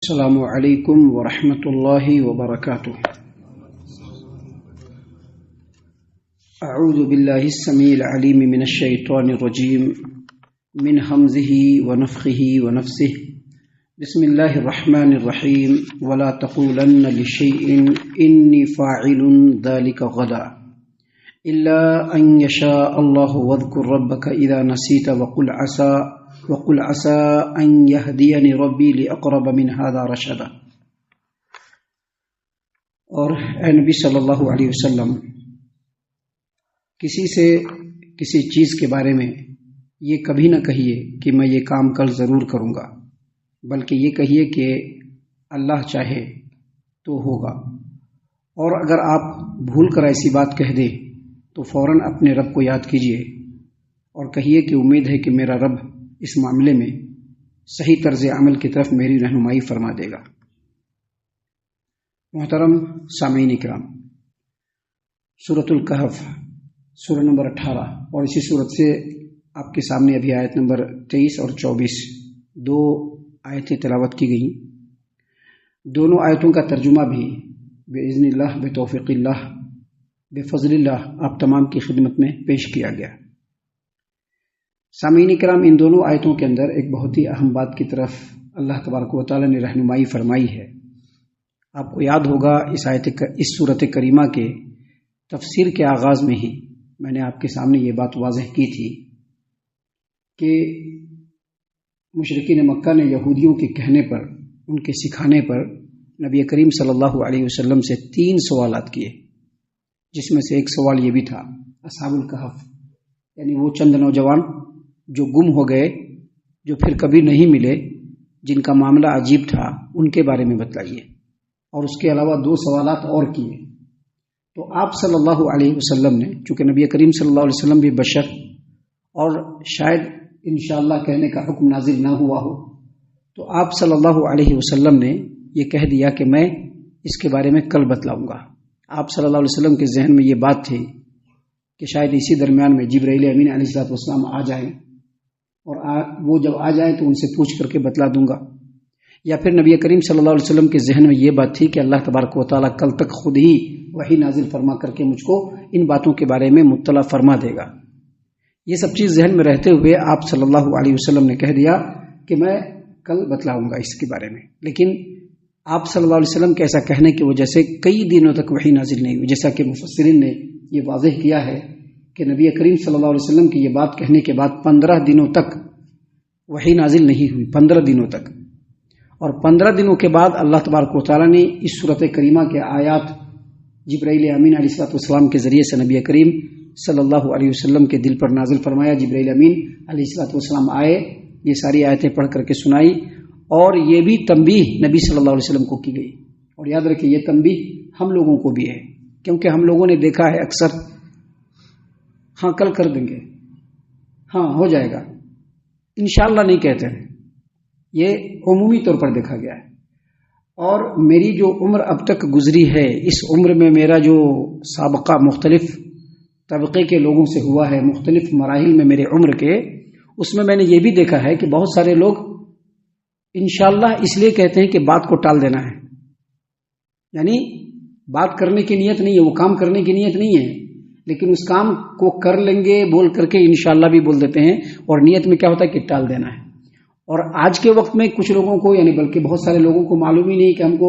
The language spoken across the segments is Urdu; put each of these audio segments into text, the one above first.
السلام علیکم ورحمۃ اللہ وبرکاتہ۔ اعوذ باللہ السمیع العلیم من الشیطان الرجیم من حمزہ ونفخہ ونفثہ۔ بسم اللہ الرحمن الرحیم۔ ولا تقولن لشیء انی فاعل ذلک غدا الا ان یشاء اللہ واذکر ربک اذا نسیت وقل عسى ان يهديني ربي لاقرب من هذا رشدا۔ اور اے نبی صلی اللہ علیہ وسلم، کسی سے کسی چیز کے بارے میں یہ کبھی نہ کہیے کہ میں یہ کام کل ضرور کروں گا، بلکہ یہ کہیے کہ اللہ چاہے تو ہوگا۔ اور اگر آپ بھول کر ایسی بات کہہ دیں تو فوراً اپنے رب کو یاد کیجیے اور کہیے کہ امید ہے کہ میرا رب اس معاملے میں صحیح طرز عمل کی طرف میری رہنمائی فرما دے گا۔ محترم سامعین کرام، سورۃ الکہف سورہ نمبر 18 اور اسی سورت سے آپ کے سامنے ابھی آیت نمبر 23 اور 24 دو آیتیں تلاوت کی گئیں۔ دونوں آیتوں کا ترجمہ بھی باذن اللہ، بتوفیق اللہ، بفضل اللہ آپ تمام کی خدمت میں پیش کیا گیا۔ سامعین کرام، ان دونوں آیتوں کے اندر ایک بہت ہی اہم بات کی طرف اللہ تبارک و تعالی نے رہنمائی فرمائی ہے۔ آپ کو یاد ہوگا اس سورت کریمہ کے تفسیر کے آغاز میں ہی میں نے آپ کے سامنے یہ بات واضح کی تھی کہ مشرکین مکہ نے یہودیوں کے کہنے پر، ان کے سکھانے پر نبی کریم صلی اللہ علیہ وسلم سے 3 سوالات کیے، جس میں سے ایک سوال یہ بھی تھا، اصحاب الکہف یعنی وہ چند نوجوان جو گم ہو گئے، جو پھر کبھی نہیں ملے، جن کا معاملہ عجیب تھا، ان کے بارے میں بتلائیے۔ اور اس کے علاوہ 2 سوالات اور کیے۔ تو آپ صلی اللہ علیہ وسلم نے، چونکہ نبی کریم صلی اللہ علیہ وسلم بھی بشر اور شاید انشاءاللہ کہنے کا حکم نازل نہ ہوا ہو، تو آپ صلی اللہ علیہ وسلم نے یہ کہہ دیا کہ میں اس کے بارے میں کل بتلاؤں گا۔ آپ صلی اللہ علیہ وسلم کے ذہن میں یہ بات تھی کہ شاید اسی درمیان میں جبرائیل امین علیہ السلام آ جائیں، اور وہ جب آ جائیں تو ان سے پوچھ کر کے بتلا دوں گا، یا پھر نبی کریم صلی اللہ علیہ وسلم کے ذہن میں یہ بات تھی کہ اللہ تبارک و تعالیٰ کل تک خود ہی وحی نازل فرما کر کے مجھ کو ان باتوں کے بارے میں مطلع فرما دے گا۔ یہ سب چیز ذہن میں رہتے ہوئے آپ صلی اللہ علیہ وسلم نے کہہ دیا کہ میں کل بتلاؤں گا اس کے بارے میں۔ لیکن آپ صلی اللہ علیہ وسلم کے ایسا کہنے کی وجہ سے کئی دنوں تک وحی نازل نہیں ہوئی، جیسا کہ مفسرین نے یہ واضح کیا ہے کہ نبی کریم صلی اللہ علیہ وسلم کی یہ بات کہنے کے بعد 15 دنوں تک وحی نازل نہیں ہوئی، 15 دنوں تک۔ اور 15 دنوں کے بعد اللہ تبارک و تعالیٰ نے اس سورت کریمہ کے آیات جبرائیل امین علیہ السلام کے ذریعے سے نبی کریم صلی اللہ علیہ وسلم کے دل پر نازل فرمایا۔ جبرائیل امین علیہ السلام آئے، یہ ساری آیتیں پڑھ کر کے سنائی، اور یہ بھی تنبیہ نبی صلی اللہ علیہ وسلم کو کی گئی۔ اور یاد رکھیں، یہ تنبیہ ہم لوگوں کو بھی ہے، کیونکہ ہم لوگوں نے دیکھا ہے اکثر ہاں کل کر دیں گے، ہاں ہو جائے گا، انشاءاللہ نہیں کہتے ہیں۔ یہ عمومی طور پر دیکھا گیا ہے۔ اور میری جو عمر اب تک گزری ہے، اس عمر میں میرا جو سابقہ مختلف طبقے کے لوگوں سے ہوا ہے، مختلف مراحل میں میرے عمر کے، اس میں میں نے یہ بھی دیکھا ہے کہ بہت سارے لوگ انشاءاللہ اس لیے کہتے ہیں کہ بات کو ٹال دینا ہے، یعنی بات کرنے کی نیت نہیں ہے، وہ کام کرنے کی نیت نہیں ہے، لیکن اس کام کو کر لیں گے بول کر کے انشاءاللہ بھی بول دیتے ہیں، اور نیت میں کیا ہوتا ہے کہ ٹال دینا ہے۔ اور آج کے وقت میں کچھ لوگوں کو، یعنی بلکہ بہت سارے لوگوں کو معلوم ہی نہیں کہ ہم کو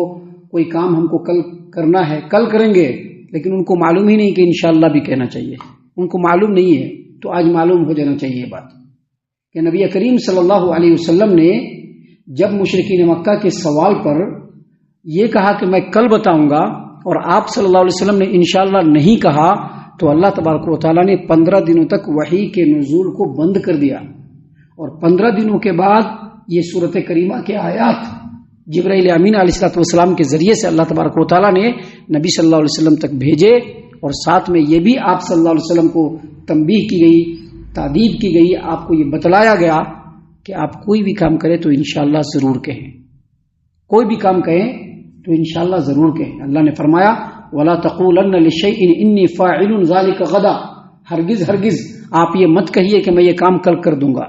کوئی کام ہم کو کل کرنا ہے، کل کریں گے، لیکن ان کو معلوم ہی نہیں کہ انشاءاللہ بھی کہنا چاہیے، ان کو معلوم نہیں ہے۔ تو آج معلوم ہو جانا چاہیے یہ بات کہ نبی کریم صلی اللہ علیہ وسلم نے جب مشرکین مکہ کے سوال پر یہ کہا کہ میں کل بتاؤں گا، اور آپ صلی اللہ علیہ وسلم نے انشاءاللہ نہیں کہا، تو اللہ تبارک و تعالیٰ نے 15 دنوں تک وحی کے نزول کو بند کر دیا، اور 15 دنوں کے بعد یہ سورت کریمہ کے آیات جبرائیل امین علیہ السلام کے ذریعے سے اللہ تبارک و تعالیٰ نے نبی صلی اللہ علیہ وسلم تک بھیجے، اور ساتھ میں یہ بھی آپ صلی اللہ علیہ وسلم کو تنبیہ کی گئی، تادیب کی گئی، آپ کو یہ بتلایا گیا کہ آپ کوئی بھی کام کریں تو انشاءاللہ ضرور کہیں، کوئی بھی کام کہیں تو انشاءاللہ ضرور کہیں۔ اللہ نے فرمایا وَلَا تَقُولَنَّ لِشَيْءٍ إِنِّي فَاعِلٌ ذَلِكَ غَدًا، ہرگز آپ یہ مت کہیے کہ میں یہ کام کل کر دوں گا،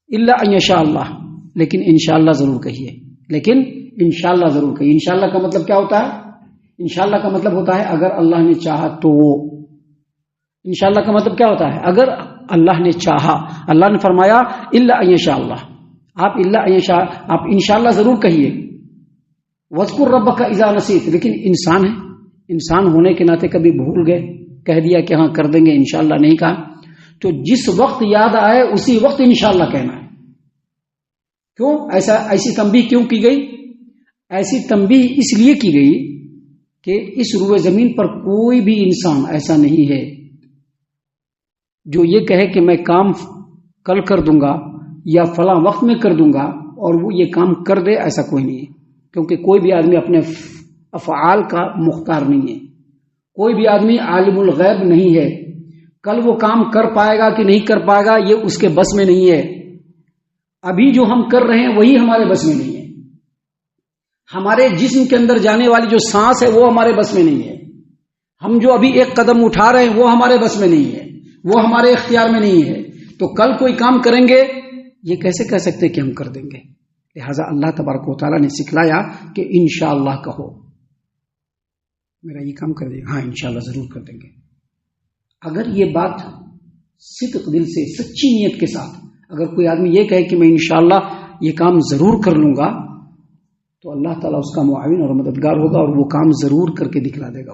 الا ان یشاء اللہ، لیکن انشاءاللہ ضرور کہیے، لیکن انشاءاللہ ضرور کہیے. انشاءاللہ کا مطلب کیا ہوتا ہے؟ انشاءاللہ کا مطلب ہوتا ہے اگر اللہ نے چاہا تو. انشاءاللہ کا مطلب کیا ہوتا ہے؟ اگر اللہ نے چاہا. اللہ نے فرمایا الا ان یشاء اللہ. آپ الا ان یشاء آپ انشاءاللہ ضرور کہیے. واذکر ربک اذا نسیت. لیکن انسان ہے, انسان ہونے کے ناطے کبھی بھول گئے, کہہ دیا کہ ہاں کر دیں گے, انشاءاللہ نہیں کہا. تو جس وقت یاد آئے اسی وقت انشاءاللہ کہنا ہے. کیوں ایسی تنبیہ کیوں کی گئی؟ ایسی تنبیہ اس لیے کی گئی کہ اس روئے زمین پر کوئی بھی انسان ایسا نہیں ہے جو یہ کہے کہ میں کام کل کر دوں گا یا فلاں وقت میں کر دوں گا اور وہ یہ کام کر دے. ایسا کوئی نہیں ہے, کیونکہ کوئی بھی آدمی اپنے افعال کا مختار نہیں ہے. کوئی بھی آدمی عالم الغیب نہیں ہے. کل وہ کام کر پائے گا کہ نہیں کر پائے گا یہ اس کے بس میں نہیں ہے. ابھی جو ہم کر رہے ہیں وہی ہمارے بس میں نہیں ہے. ہمارے جسم کے اندر جانے والی جو سانس ہے وہ ہمارے بس میں نہیں ہے. ہم جو ابھی ایک قدم اٹھا رہے ہیں وہ ہمارے بس میں نہیں ہے, وہ ہمارے اختیار میں نہیں ہے. تو کل کوئی کام کریں گے یہ کیسے کہہ سکتے کہ ہم کر دیں گے؟ لہٰذا اللہ تبارک و تعالیٰ نے سکھلایا کہ انشاءاللہ کہو. میرا یہ کام کر دیں گے, ہاں انشاءاللہ ضرور کر دیں گے. اگر یہ بات صدق دل سے سچی نیت کے ساتھ اگر کوئی آدمی یہ کہے کہ میں انشاءاللہ یہ کام ضرور کر لوں گا تو اللہ تعالیٰ اس کا معاون اور مددگار ہوگا اور وہ کام ضرور کر کے دکھلا دے گا.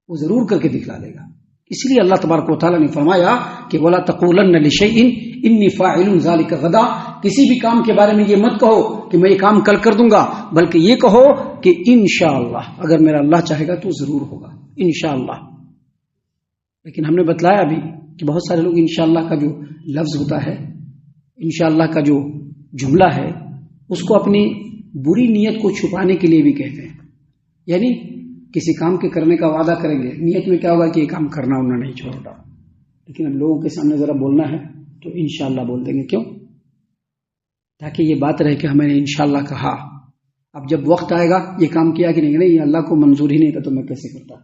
وہ ضرور کر کے دکھلا دے گا. اس لیے اللہ تبارک و تعالیٰ نے فرمایا کہ وَلَا تَقُولَنَّ لِشَيْءٍ إِنِّي فَاعِلٌ ذَلِكَ غَدًا. کسی بھی کام کے بارے میں یہ مت کہو کہ میں یہ کام کل کر دوں گا, بلکہ یہ کہو کہ انشاءاللہ اگر میرا اللہ چاہے گا تو ضرور ہوگا انشاءاللہ. لیکن ہم نے بتلایا ابھی کہ بہت سارے لوگ انشاءاللہ کا جو لفظ ہوتا ہے, انشاءاللہ کا جو جملہ ہے, اس کو اپنی بری نیت کو چھپانے کے لیے بھی کہتے ہیں. یعنی کسی کام کے کرنے کا وعدہ کریں گے, نیت میں کیا ہوگا کہ یہ کام کرنا انہوں نے نہیں چھوڑا, لیکن اب لوگوں کے سامنے ذرا بولنا ہے تو انشاءاللہ بول دیں گے. کیوں؟ تاکہ یہ بات رہے کہ ہمیں نے انشاءاللہ کہا. اب جب وقت آئے گا یہ کام کیا کہ نہیں, یہ اللہ کو منظور ہی نہیں تھا تو میں کیسے کرتا.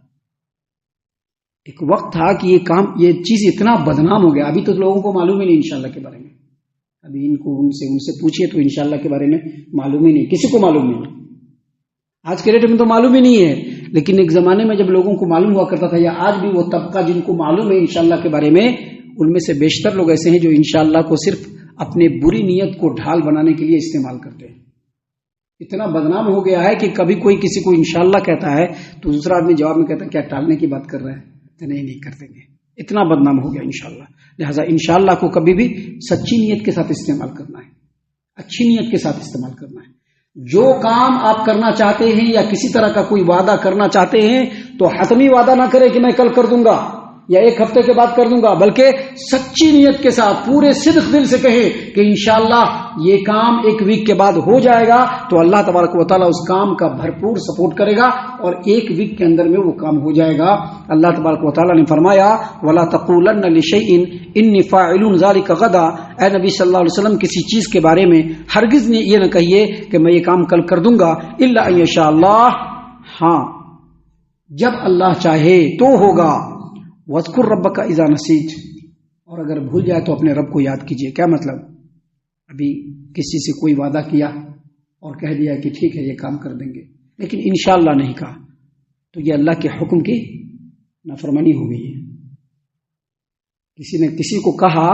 ایک وقت تھا کہ یہ کام یہ چیز اتنا بدنام ہو گیا, ابھی تو لوگوں کو معلوم ہی نہیں انشاءاللہ کے بارے میں. ابھی ان سے پوچھیے تو انشاءاللہ کے بارے میں معلوم ہی نہیں, کسی کو معلوم نہیں. آج کے ڈیٹ میں تو معلوم ہی نہیں ہے, لیکن ایک زمانے میں جب لوگوں کو معلوم ہوا کرتا تھا, یا آج بھی وہ طبقہ جن کو معلوم ہے انشاءاللہ کے بارے میں, ان میں سے بیشتر لوگ ایسے ہیں جو انشاءاللہ کو صرف اپنے بری نیت کو ڈھال بنانے کے لیے استعمال کرتے ہیں. اتنا بدنام ہو گیا ہے کہ کبھی کوئی کسی کو انشاءاللہ کہتا ہے تو دوسرا آدمی جواب میں کہتا ہے کیا ٹالنے کی بات کر رہا ہے, تو نہیں کر دیں گے. اتنا بدنام ہو گیا انشاءاللہ. لہٰذا انشاءاللہ کو کبھی بھی سچی نیت کے ساتھ استعمال کرنا ہے, اچھی نیت کے ساتھ استعمال کرنا ہے. جو کام آپ کرنا چاہتے ہیں یا کسی طرح کا کوئی وعدہ کرنا چاہتے ہیں تو حتمی وعدہ نہ کریں کہ میں کل کر دوں گا یا ایک ہفتے کے بعد کر دوں گا, بلکہ سچی نیت کے ساتھ پورے صدق دل سے کہیں کہ انشاءاللہ یہ کام ایک ویک کے بعد ہو جائے گا, تو اللہ تبارک و تعالیٰ اس کام کا بھرپور سپورٹ کرے گا اور ایک ویک کے اندر میں وہ کام ہو جائے گا. اللہ تبارک و تعالیٰ نے فرمایا وَلَا تَقُولَنَّ لِشَيْءٍ إِنِّي فَاعِلٌ ذَلِكَ غَدًا. اے نبی صلی اللہ علیہ وسلم کسی چیز کے بارے میں ہرگز یہ نہ کہیے کہ میں یہ کام کل کر دوں گا, إِلَّا أَن يَشَاءَ اللَّهُ, ہاں جب اللہ چاہے تو ہوگا. وَاذْكُرْ رَبَّكَ إِذَا نَسِيتَ, اور اگر بھول جائے تو اپنے رب کو یاد کیجئے. کیا مطلب؟ ابھی کسی سے کوئی وعدہ کیا اور کہہ دیا کہ ٹھیک ہے یہ کام کر دیں گے, لیکن انشاءاللہ نہیں کہا, تو یہ اللہ کے حکم کی نافرمانی ہو گئی ہے. کسی نے کسی کو کہا,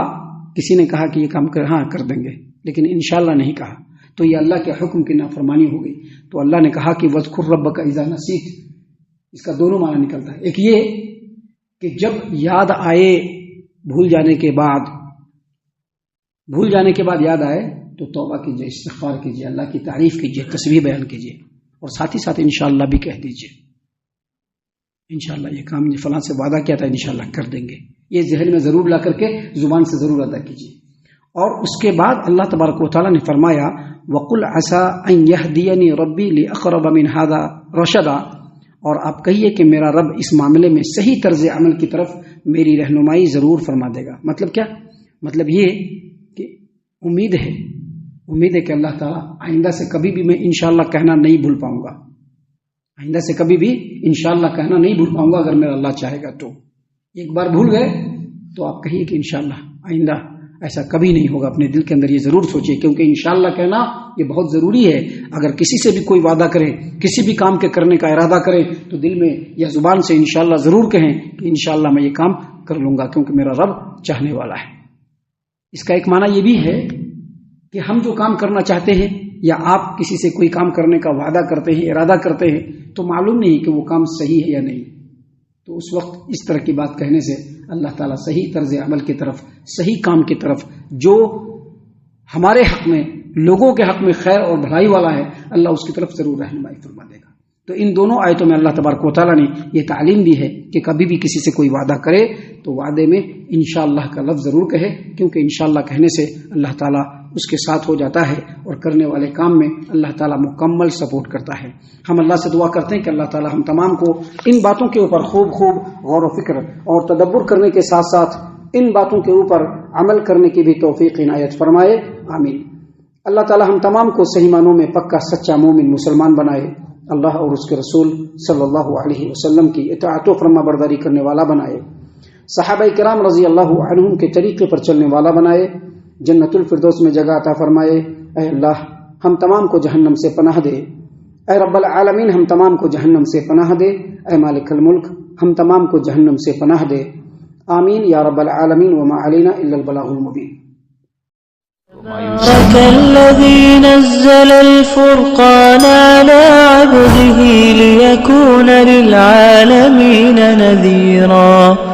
کسی نے کہا کہ یہ کام کر دیں گے, لیکن انشاءاللہ نہیں کہا, تو یہ اللہ کے حکم کی نافرمانی ہو گئی. تو اللہ نے کہا کہ وَاذْكُرْ رَبَّكَ إِذَا نَسِيتَ, اس کا دونوں معنی نکلتا ہے. ایک یہ کہ جب یاد آئے بھول جانے کے بعد یاد آئے تو توبہ کیجیے, استغفار کیجیے, اللہ کی تعریف کیجیے, تسبیح بیان کیجیے, اور ساتھ ہی ساتھ انشاءاللہ بھی کہہ دیجیے انشاءاللہ یہ کام فلاں سے وعدہ کیا تھا انشاءاللہ کر دیں گے. یہ ذہن میں ضرور لا کر کے زبان سے ضرور ادا کیجیے. اور اس کے بعد اللہ تبارک و تعالیٰ نے فرمایا وَقُلْ عَسَىٰ أَن يَهْدِيَنِي رَبِّي لِأَقْرَبَ مِنْ هَذَا رَشَدًا, اور آپ کہیے کہ میرا رب اس معاملے میں صحیح طرز عمل کی طرف میری رہنمائی ضرور فرما دے گا. مطلب کیا؟ مطلب یہ کہ امید ہے کہ اللہ تعالیٰ آئندہ سے کبھی بھی میں انشاءاللہ کہنا نہیں بھول پاؤں گا, آئندہ سے کبھی بھی انشاءاللہ کہنا نہیں بھول پاؤں گا اگر میرا اللہ چاہے گا تو. ایک بار بھول گئے تو آپ کہیے کہ انشاءاللہ آئندہ ایسا کبھی نہیں ہوگا. اپنے دل کے اندر یہ ضرور سوچیے, کیونکہ انشاءاللہ کہنا یہ بہت ضروری ہے. اگر کسی سے بھی کوئی وعدہ کرے، کسی بھی کام کے کرنے کا ارادہ کرے تو دل میں یا زبان سے انشاءاللہ ضرور کہیں کہ انشاءاللہ میں یہ کام کر لوں گا کیونکہ میرا رب چاہنے والا ہے. اس کا ایک معنی یہ بھی ہے کہ ہم جو کام کرنا چاہتے ہیں یا آپ کسی سے کوئی کام کرنے کا وعدہ کرتے ہیں، ارادہ کرتے ہیں، تو معلوم نہیں کہ وہ کام صحیح ہے یا نہیں، تو اس وقت اس طرح کی بات کہنے سے اللہ تعالیٰ صحیح طرز عمل کی طرف، صحیح کام کی طرف، جو ہمارے حق میں، لوگوں کے حق میں خیر اور بھلائی والا ہے، اللہ اس کی طرف ضرور رہنمائی فرما دے گا. تو ان دونوں آیتوں میں اللہ تبارک و تعالیٰ نے یہ تعلیم دی ہے کہ کبھی بھی کسی سے کوئی وعدہ کرے تو وعدے میں انشاءاللہ کا لفظ ضرور کہے، کیونکہ انشاءاللہ کہنے سے اللہ تعالیٰ اس کے ساتھ ہو جاتا ہے اور کرنے والے کام میں اللہ تعالیٰ مکمل سپورٹ کرتا ہے. ہم اللہ سے دعا کرتے ہیں کہ اللہ تعالیٰ ہم تمام کو ان باتوں کے اوپر خوب غور و فکر اور تدبر کرنے کے ساتھ ساتھ ان باتوں کے اوپر عمل کرنے کی بھی توفیق عنایت فرمائے. آمین. اللہ تعالیٰ ہم تمام کو صحیح معنوں میں پکا سچا مومن مسلمان بنائے، اللہ اور اس کے رسول صلی اللہ علیہ وسلم کی اطاعت و فرما برداری کرنے والا بنائے، صحابہ کرام رضی اللہ عنہم کے طریقے پر چلنے والا بنائے، جنت الفردوس میں جگہ عطا فرمائے. اے اللہ ہم تمام کو جہنم سے پناہ دے. اے رب العالمین ہم تمام کو جہنم سے پناہ دے. اے مالک الملک ہم تمام کو جہنم سے پناہ دے. آمین یا رب العالمین. وما علینا الا البلاغ المبین. تبارك الذي نزل الفرقان على عبده ليكون للعالمين نذيرا.